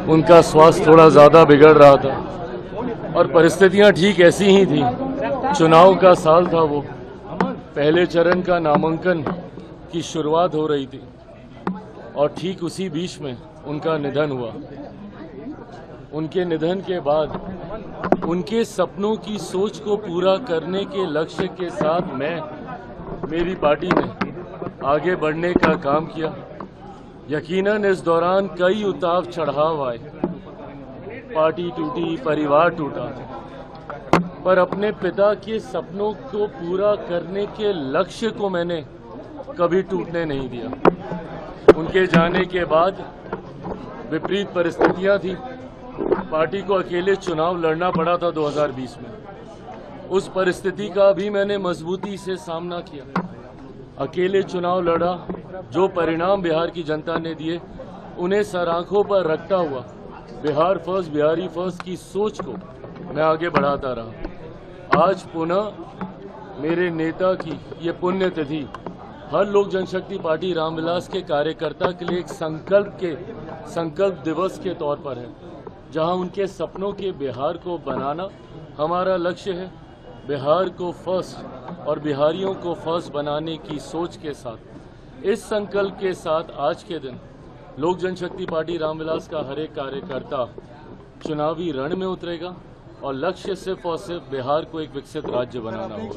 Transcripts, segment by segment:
उनका स्वास्थ्य थोड़ा ज़्यादा बिगड़ रहा था और परिस्थितियां ठीक ऐसी ही थी। चुनाव का साल था वो, पहले चरण का नामांकन की शुरुआत हो रही थी और ठीक उसी बीच में उनका निधन हुआ। उनके निधन के बाद उनके सपनों की सोच को पूरा करने के लक्ष्य के साथ मेरी पार्टी ने आगे बढ़ने का काम किया। यकीनन इस दौरान कई उतार चढ़ाव आए, पार्टी टूटी, परिवार टूटा, पर अपने पिता के सपनों को पूरा करने के लक्ष्य को मैंने कभी टूटने नहीं दिया। उनके जाने के बाद विपरीत परिस्थितियां थी, पार्टी को अकेले चुनाव लड़ना पड़ा था 2020 में। उस परिस्थिति का भी मैंने मजबूती से सामना किया, अकेले चुनाव लड़ा। जो परिणाम बिहार की जनता ने दिए उन्हें सर आंखों पर रखता हुआ बिहार फर्स्ट, बिहारी फर्स्ट की सोच को मैं आगे बढ़ाता रहा। आज पुनः मेरे नेता की ये पुण्यतिथि हर लोक जनशक्ति पार्टी रामविलास के कार्यकर्ता के लिए एक संकल्प दिवस के तौर पर है, जहां उनके सपनों के बिहार को बनाना हमारा लक्ष्य है। बिहार को फर्स्ट और बिहारियों को फर्स्ट बनाने की सोच के साथ, इस संकल्प के साथ आज के दिन लोक जनशक्ति पार्टी रामविलास का हर एक कार्यकर्ता चुनावी रण में उतरेगा और लक्ष्य सिर्फ और सिर्फ बिहार को एक विकसित राज्य बनाना होगा।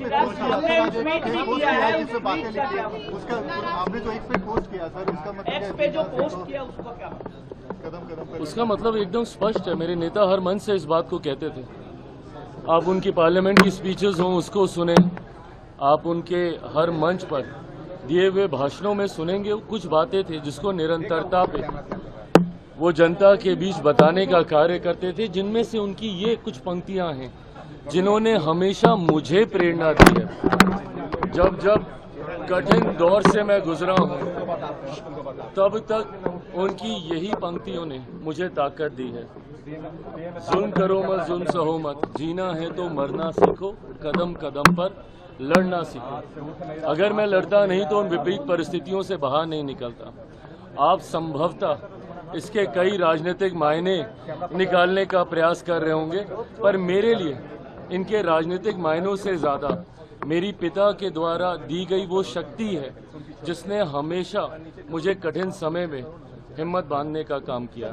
उसका मतलब एकदम स्पष्ट है, मेरे नेता हर मन से इस बात को कहते थे। आप उनकी पार्लियामेंट की स्पीचेस हों उसको सुने, आप उनके हर मंच पर दिए हुए भाषणों में सुनेंगे, कुछ बातें थी जिसको निरंतरता पे वो जनता के बीच बताने का कार्य करते थे, जिनमें से उनकी ये कुछ पंक्तियां हैं जिन्होंने हमेशा मुझे प्रेरणा दी है। जब जब कठिन दौर से मैं गुजरा हूं, तब तक उनकी यही पंक्तियों ने मुझे ताकत दी है। जुल्म करो मत, जुल्म सहो मत, जीना है तो मरना सीखो, कदम कदम पर लड़ना सीखो। अगर मैं लड़ता नहीं तो उन विपरीत परिस्थितियों से बाहर नहीं निकलता। आप संभवतः इसके कई राजनीतिक मायने निकालने का प्रयास कर रहे होंगे, पर मेरे लिए इनके राजनीतिक मायनों से ज़्यादा मेरी पिता के द्वारा दी गई वो शक्ति है जिसने हमेशा मुझे कठिन समय में हिम्मत बांधने का काम किया।